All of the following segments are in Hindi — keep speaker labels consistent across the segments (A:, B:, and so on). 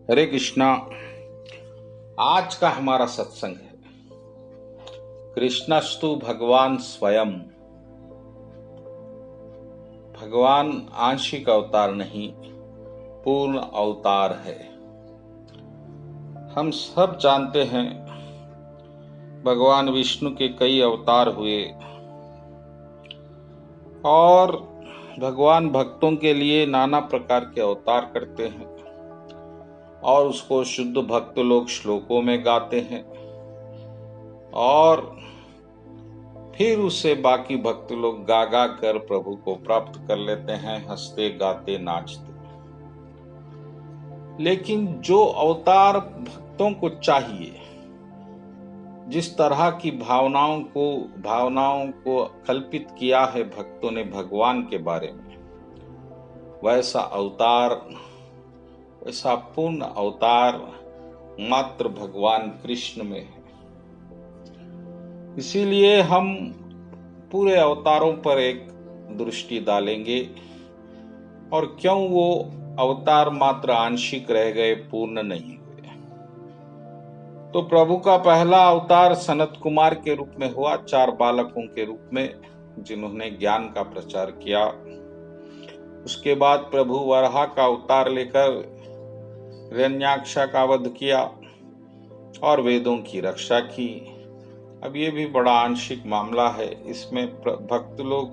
A: हरे कृष्णा। आज का हमारा सत्संग है कृष्णस्तु भगवान स्वयं। भगवान आंशिक अवतार नहीं, पूर्ण अवतार है। हम सब जानते हैं भगवान विष्णु के कई अवतार हुए और भगवान भक्तों के लिए नाना प्रकार के अवतार करते हैं और उसको शुद्ध भक्त लोग श्लोकों में गाते हैं और फिर उससे बाकी भक्त लोग गा गा कर प्रभु को प्राप्त कर लेते हैं, हंसते गाते नाचते। लेकिन जो अवतार भक्तों को चाहिए, जिस तरह की भावनाओं को कल्पित किया है भक्तों ने भगवान के बारे में, वैसा अवतार, वैसा पूर्ण अवतार मात्र भगवान कृष्ण में है। इसीलिए हम पूरे अवतारों पर एक दृष्टि डालेंगे और क्यों वो अवतार मात्र आंशिक रह गए, पूर्ण नहीं हुए। तो प्रभु का पहला अवतार सनत कुमार के रूप में हुआ, 4 बालकों के रूप में, जिन्होंने ज्ञान का प्रचार किया। उसके बाद प्रभु वराह का अवतार लेकर हिरण्याक्षा का वध किया और वेदों की रक्षा की। अब ये भी बड़ा आंशिक मामला है, इसमें भक्त लोग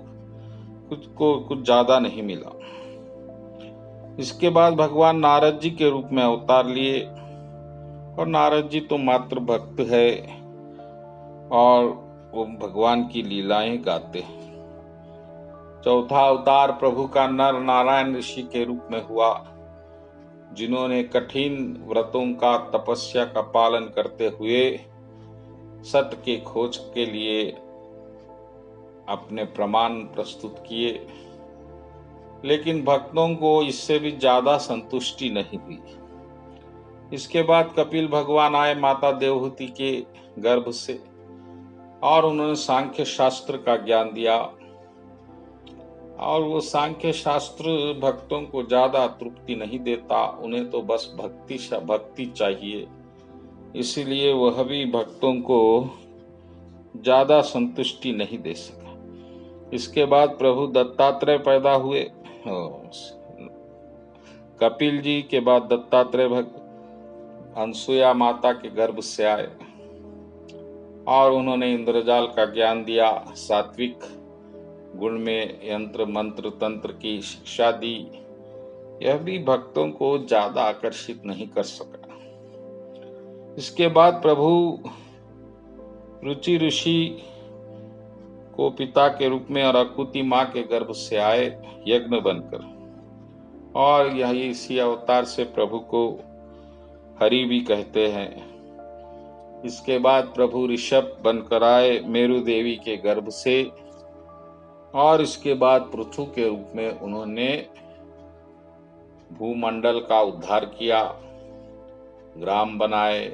A: कुछ ज्यादा नहीं मिला। इसके बाद भगवान नारद जी के रूप में अवतार लिए और नारद जी तो मात्र भक्त है और वो भगवान की लीलाएं गाते हैं। चौथा अवतार प्रभु का नर नारायण ऋषि के रूप में हुआ, जिन्होंने कठिन व्रतों का, तपस्या का पालन करते हुए सत्य की खोज के लिए अपने प्रमाण प्रस्तुत किए। लेकिन भक्तों को इससे भी ज्यादा संतुष्टि नहीं हुई। इसके बाद कपिल भगवान आए माता देवहूति के गर्भ से और उन्होंने सांख्य शास्त्र का ज्ञान दिया और वो सांख्य शास्त्र भक्तों को ज्यादा तृप्ति नहीं देता, उन्हें तो बस भक्ति चाहिए। इसीलिए वह भी भक्तों को ज्यादा संतुष्टि नहीं दे सका। इसके बाद प्रभु दत्तात्रेय पैदा हुए। कपिल जी के बाद दत्तात्रेय भक्त अनसुया माता के गर्भ से आए और उन्होंने इंद्रजाल का ज्ञान दिया, सात्विक गुण में यंत्र मंत्र तंत्र की शिक्षा दी। यह भी भक्तों को ज्यादा आकर्षित नहीं कर सका। इसके बाद प्रभु रुचि ऋषि को पिता के रूप में और अकुति माँ के गर्भ से आए यज्ञ बनकर, और यही इसी अवतार से प्रभु को हरि भी कहते हैं। इसके बाद प्रभु ऋषभ बनकर आए मेरु देवी के गर्भ से और इसके बाद पृथु के रूप में उन्होंने भूमंडल का उद्धार किया, ग्राम बनाए।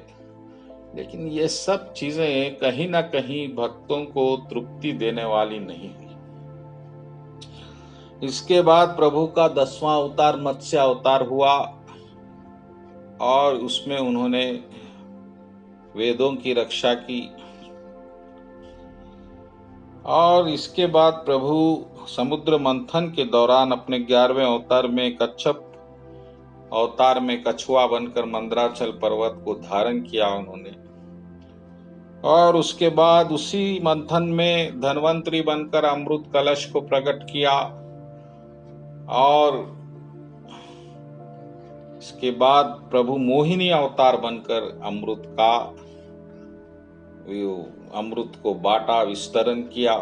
A: लेकिन ये सब चीजें कहीं ना कहीं भक्तों को तृप्ति देने वाली नहीं हुई। इसके बाद प्रभु का 10वां अवतार मत्स्य अवतार हुआ और उसमें उन्होंने वेदों की रक्षा की। और इसके बाद प्रभु समुद्र मंथन के दौरान अपने 11वें अवतार में कच्छप अवतार में कछुआ बनकर मंदराचल पर्वत को धारण किया उन्होंने। और उसके बाद उसी मंथन में धन्वंतरी बनकर अमृत कलश को प्रकट किया और इसके बाद प्रभु मोहिनी अवतार बनकर अमृत को बांटा, विस्तरण किया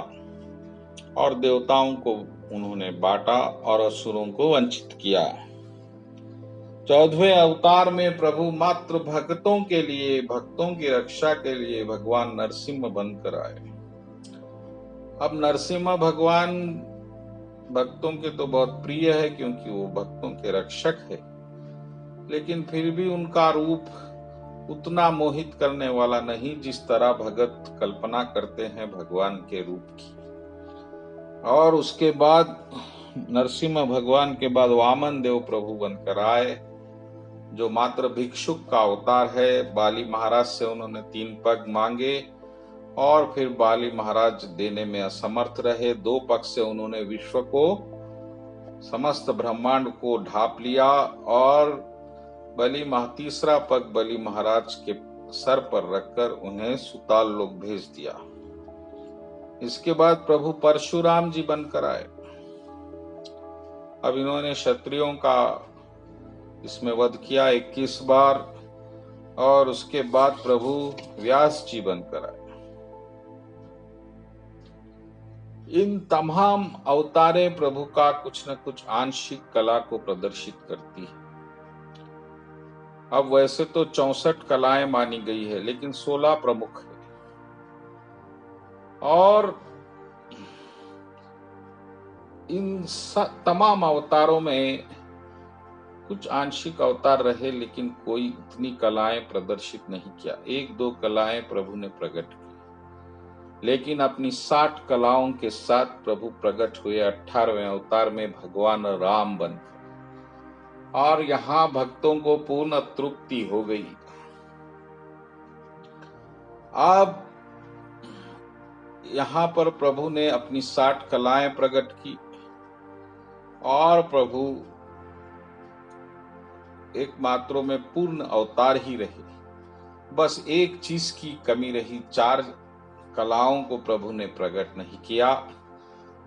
A: और देवताओं को उन्होंने बांटा और असुरों को वंचित किया। 14वें अवतार में प्रभु मात्र भक्तों के लिए, भक्तों की रक्षा के लिए भगवान नरसिंह बनकर आए। अब नरसिंह भगवान भक्तों के तो बहुत प्रिय है क्योंकि वो भक्तों के रक्षक है, लेकिन फिर भी उनका रूप उतना मोहित करने वाला नहीं जिस तरह भगत कल्पना करते हैं भगवान के रूप की। और उसके बाद नरसिंह भगवान के बाद वामन देव प्रभु बनकर आए, जो मात्र भिक्षुक का अवतार है। बाली महाराज से उन्होंने 3 पग मांगे और फिर बाली महाराज देने में असमर्थ रहे। 2 पग से उन्होंने विश्व को, समस्त ब्रह्मांड को ढांप लिया और तीसरा पग बलि महाराज के सर पर रखकर उन्हें सुताल लोक भेज दिया। इसके बाद प्रभु परशुराम जी बनकर आए। अब इन्होंने क्षत्रियों का इसमें वध किया 21 बार और उसके बाद प्रभु व्यास जी बनकर आए। इन तमाम अवतारें प्रभु का कुछ न कुछ आंशिक कला को प्रदर्शित करती है। अब वैसे तो 64 कलाएं मानी गई है, लेकिन 16 प्रमुख है और इन तमाम अवतारों में कुछ आंशिक अवतार रहे, लेकिन कोई इतनी कलाएं प्रदर्शित नहीं किया। 1-2 कलाएं प्रभु ने प्रकट की, लेकिन अपनी 60 कलाओं के साथ प्रभु प्रकट हुए 18वें अवतार में भगवान राम बनकर, और यहां भक्तों को पूर्ण तृप्ति हो गई। अब यहां पर प्रभु ने अपनी 60 कलाएं प्रकट की और प्रभु एक मात्रों में पूर्ण अवतार ही रहे। बस एक चीज की कमी रही, 4 कलाओं को प्रभु ने प्रकट नहीं किया।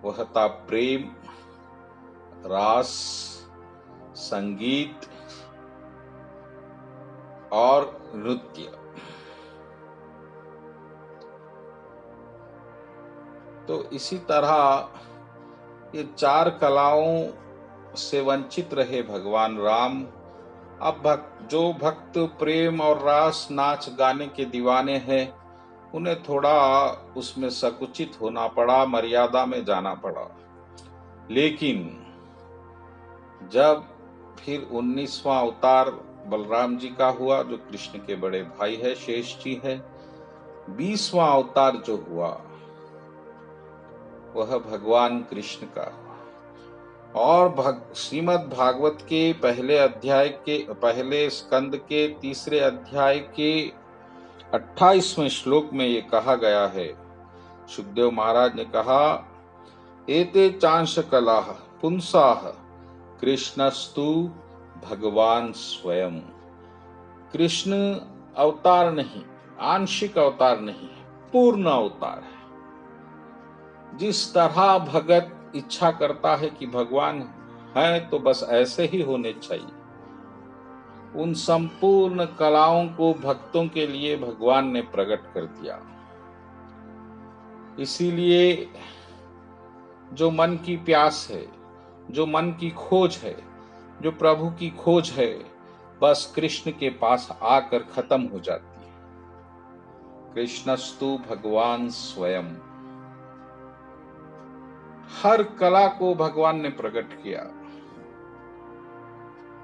A: वह था प्रेम, रास, संगीत और नृत्य। तो इसी तरह ये 4 कलाओं से वंचित रहे भगवान राम। अब जो भक्त प्रेम और रास, नाच गाने के दीवाने हैं, उन्हें थोड़ा उसमें संकुचित होना पड़ा, मर्यादा में जाना पड़ा। लेकिन जब फिर 19वां अवतार बलराम जी का हुआ, जो कृष्ण के बड़े भाई है, शेष जी है, 20वां अवतार जो हुआ वह भगवान कृष्ण का हुआ। और श्रीमद् भागवत के पहले स्कंद के 3 अध्याय के 28वें श्लोक में ये कहा गया है। सुखदेव महाराज ने कहा, एते चांश कलाः पुंसाः कृष्णस्तु भगवान स्वयं। कृष्ण अवतार नहीं, आंशिक अवतार नहीं है, पूर्ण अवतार है। जिस तरह भगत इच्छा करता है कि भगवान है तो बस ऐसे ही होने चाहिए, उन संपूर्ण कलाओं को भक्तों के लिए भगवान ने प्रकट कर दिया। इसीलिए जो मन की प्यास है, जो मन की खोज है, जो प्रभु की खोज है, बस कृष्ण के पास आकर खत्म हो जाती है। कृष्णस्तु भगवान स्वयं। हर कला को भगवान ने प्रकट किया।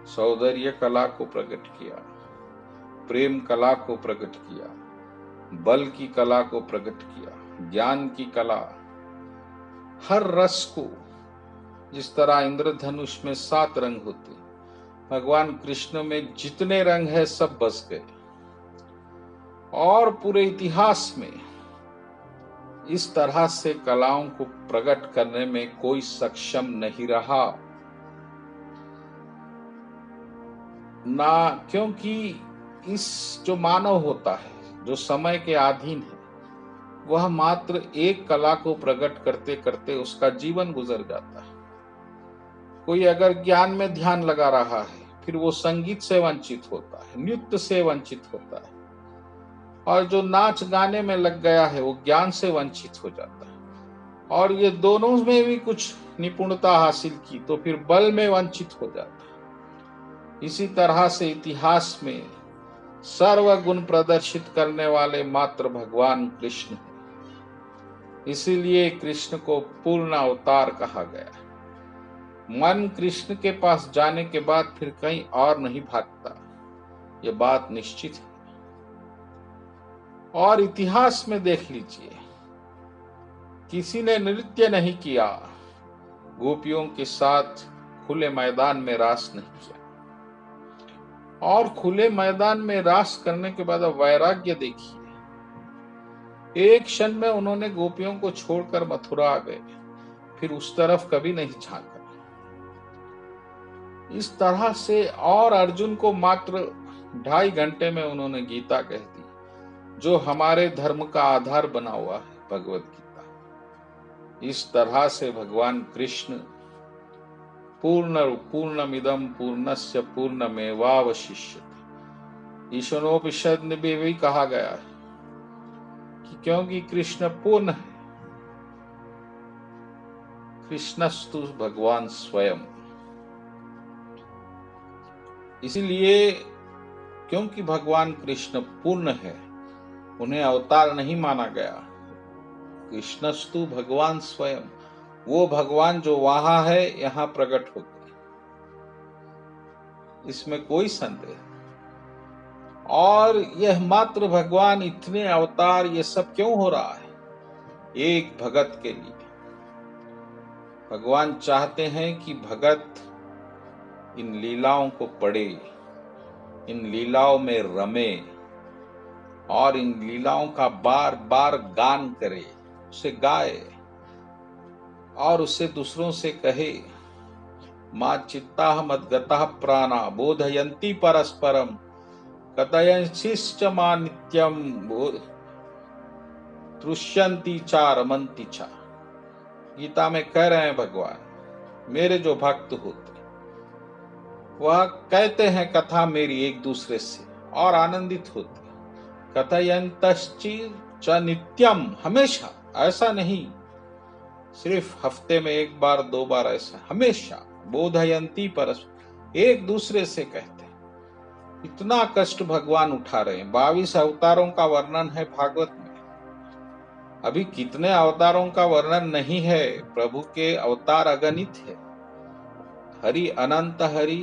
A: सौंदर्य कला को प्रकट किया, प्रेम कला को प्रकट किया, बल की कला को प्रकट किया, ज्ञान की कला, हर रस को। जिस तरह इंद्रधनुष में 7 रंग होते, भगवान कृष्ण में जितने रंग है सब बस गए। और पूरे इतिहास में इस तरह से कलाओं को प्रकट करने में कोई सक्षम नहीं रहा ना, क्योंकि इस जो मानव होता है, जो समय के अधीन है, वह मात्र एक कला को प्रकट करते करते उसका जीवन गुजर जाता है। कोई अगर ज्ञान में ध्यान लगा रहा है, फिर वो संगीत से वंचित होता है, नृत्य से वंचित होता है, और जो नाच गाने में लग गया है वो ज्ञान से वंचित हो जाता है। और ये दोनों में भी कुछ निपुणता हासिल की तो फिर बल में वंचित हो जाता है। इसी तरह से इतिहास में सर्व गुण प्रदर्शित करने वाले मात्र भगवान कृष्ण हैं। इसीलिए कृष्ण को पूर्ण अवतार कहा गया। मन कृष्ण के पास जाने के बाद फिर कहीं और नहीं भागता, ये बात निश्चित है। और इतिहास में देख लीजिए, किसी ने नृत्य नहीं किया, गोपियों के साथ खुले मैदान में रास नहीं किया, और खुले मैदान में रास करने के बाद अब वैराग्य देखिए। एक क्षण में उन्होंने गोपियों को छोड़कर मथुरा आ गए, फिर उस तरफ कभी नहीं झांका। इस तरह से और अर्जुन को मात्र 2.5 घंटे में उन्होंने गीता कह दी, जो हमारे धर्म का आधार बना हुआ है, भगवत गीता। इस तरह से भगवान कृष्ण पूर्णमिदं पूर्णस्य पूर्णमेवावशिष्यते। ईशानोपनिषद में भी कहा गया है कि क्योंकि कृष्ण पूर्ण है, कृष्णस्तु भगवान स्वयं। इसलिए क्योंकि भगवान कृष्ण पूर्ण है, उन्हें अवतार नहीं माना गया। कृष्णस्तु भगवान स्वयं, वो भगवान जो वहां है यहां प्रकट होते, इसमें कोई संदेह। और यह मात्र भगवान इतने अवतार ये सब क्यों हो रहा है? एक भगत के लिए। भगवान चाहते हैं कि भगत इन लीलाओं को पढ़े, इन लीलाओं में रमे और इन लीलाओं का बार बार गान करे, उसे गाए और उसे दूसरों से कहे। मा चित्ताः मद्गताः प्राणा बोधयन्ति परस्परम कथयंसिश्च मा नित्यम तुष्यन्ति च रमन्ति च। गीता में कह रहे हैं भगवान, मेरे जो भक्त होते वह कहते हैं कथा मेरी एक दूसरे से और आनंदित होते। कथयन्तश्च च नित्यम, हमेशा, ऐसा नहीं सिर्फ हफ्ते में 1 बार 2 बार, ऐसा हमेशा। बोधयन्ति परस्पर, एक दूसरे से कहते हैं। इतना कष्ट भगवान उठा रहे हैं। 22 अवतारों का वर्णन है भागवत में। अभी कितने अवतारों का वर्णन नहीं है। प्रभु के अवतार अगणित है। हरि अनंत हरि,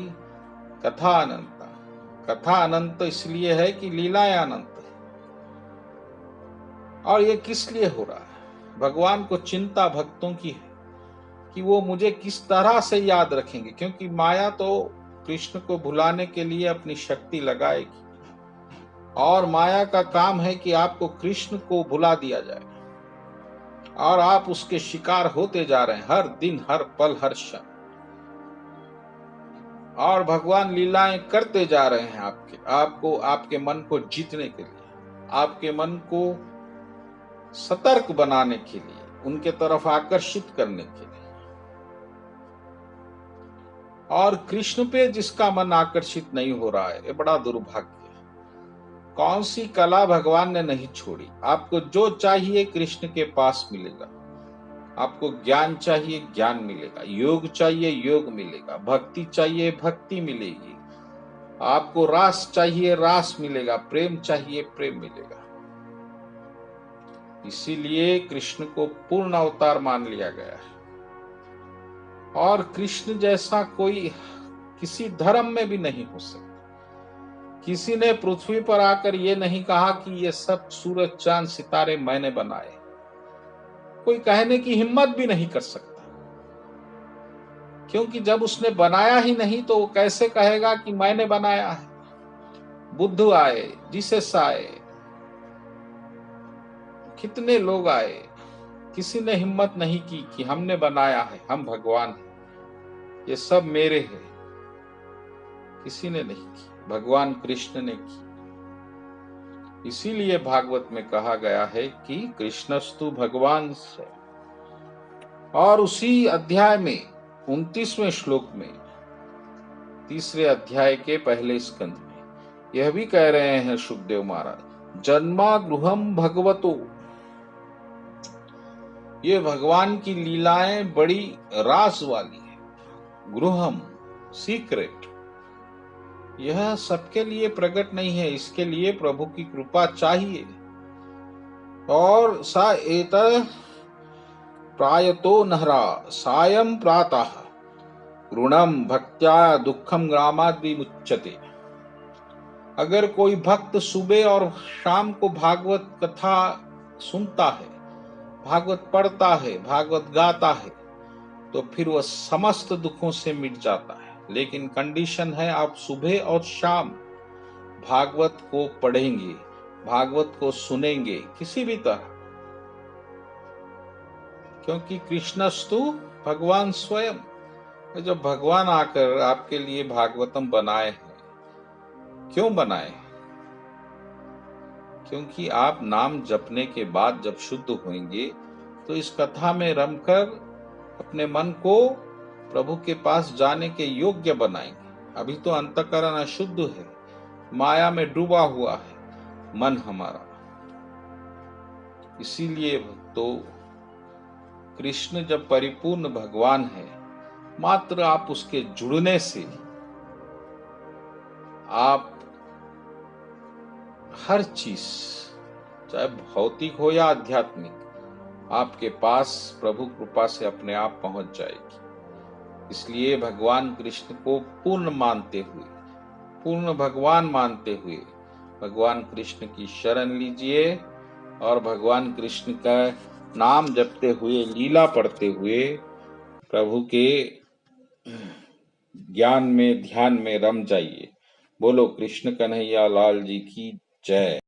A: कथा अनंत। कथा अनंत इसलिए है कि लीलाएं अनंत है। और ये किस लिए हो रहा है? भगवान को चिंता भक्तों की है कि वो मुझे किस तरह से याद रखेंगे, क्योंकि माया तो कृष्ण को भुलाने के लिए अपनी शक्ति लगाएगी और माया का काम है कि आपको कृष्ण को भुला दिया जाए और आप उसके शिकार होते जा रहे हैं हर दिन, हर पल, हर क्षण। और भगवान लीलाएं करते जा रहे हैं आपके मन को जीतने के लिए, आपके मन को सतर्क बनाने के लिए, उनके तरफ आकर्षित करने के लिए। और कृष्ण पे जिसका मन आकर्षित नहीं हो रहा है, ये बड़ा दुर्भाग्य है। कौन सी कला भगवान ने नहीं छोड़ी। आपको जो चाहिए कृष्ण के पास मिलेगा। आपको ज्ञान चाहिए, ज्ञान मिलेगा। योग चाहिए, योग मिलेगा। भक्ति चाहिए, भक्ति मिलेगी। आपको रास चाहिए, रास मिलेगा। प्रेम चाहिए, प्रेम मिलेगा। इसीलिए कृष्ण को पूर्ण अवतार मान लिया गया है। और कृष्ण जैसा कोई किसी धर्म में भी नहीं हो सकता। किसी ने पृथ्वी पर आकर ये नहीं कहा कि ये सब सूरज चांद सितारे मैंने बनाए। कोई कहने की हिम्मत भी नहीं कर सकता, क्योंकि जब उसने बनाया ही नहीं तो वो कैसे कहेगा कि मैंने बनाया है। बुद्ध आए, जीसस आए, कितने लोग आए, किसी ने हिम्मत नहीं की कि हमने बनाया है, हम भगवान हैं, ये सब मेरे हैं। किसी ने नहीं की, भगवान कृष्ण ने की। इसीलिए भागवत में कहा गया है कि कृष्णस्तु भगवान से। और उसी अध्याय में 29वें श्लोक में, 3रे अध्याय के पहले स्कंद में यह भी कह रहे हैं सुखदेव महाराज, जन्मा गृहम भगवतो। ये भगवान की लीलाएं बड़ी रास वाली है। गृहम, सीक्रेट, यह सबके लिए प्रकट नहीं है। इसके लिए प्रभु की कृपा चाहिए। और सा एत प्रायतो नहरा सायं प्रातः ऋणम भक्त्या दुखम ग्रामाद् विमुच्यते। अगर कोई भक्त सुबह और शाम को भागवत कथा सुनता है, भागवत पढ़ता है, भागवत गाता है, तो फिर वह समस्त दुखों से मिट जाता है। लेकिन कंडीशन है आप सुबह और शाम भागवत को पढ़ेंगे, भागवत को सुनेंगे किसी भी तरह, क्योंकि कृष्णस्तु भगवान स्वयं, जब भगवान आकर आपके लिए भागवतम बनाए हैं, क्यों बनाए? क्योंकि आप नाम जपने के बाद जब शुद्ध होंगे तो इस कथा में रमकर अपने मन को प्रभु के पास जाने के योग्य बनाएंगे। अभी तो अंतःकरण अशुद्ध है, माया में डूबा हुआ है मन हमारा। इसीलिए भक्तों, कृष्ण जब परिपूर्ण भगवान है, मात्र आप उसके जुड़ने से आप हर चीज, चाहे भौतिक हो या आध्यात्मिक, आपके पास प्रभु कृपा से अपने आप पहुंच जाएगी। इसलिए भगवान कृष्ण को पूर्ण मानते हुए, पूर्ण भगवान मानते हुए भगवान कृष्ण की शरण लीजिए और भगवान कृष्ण का नाम जपते हुए, लीला पढ़ते हुए प्रभु के ज्ञान में, ध्यान में रम जाइए। बोलो कृष्ण कन्हैया लाल जी की जय।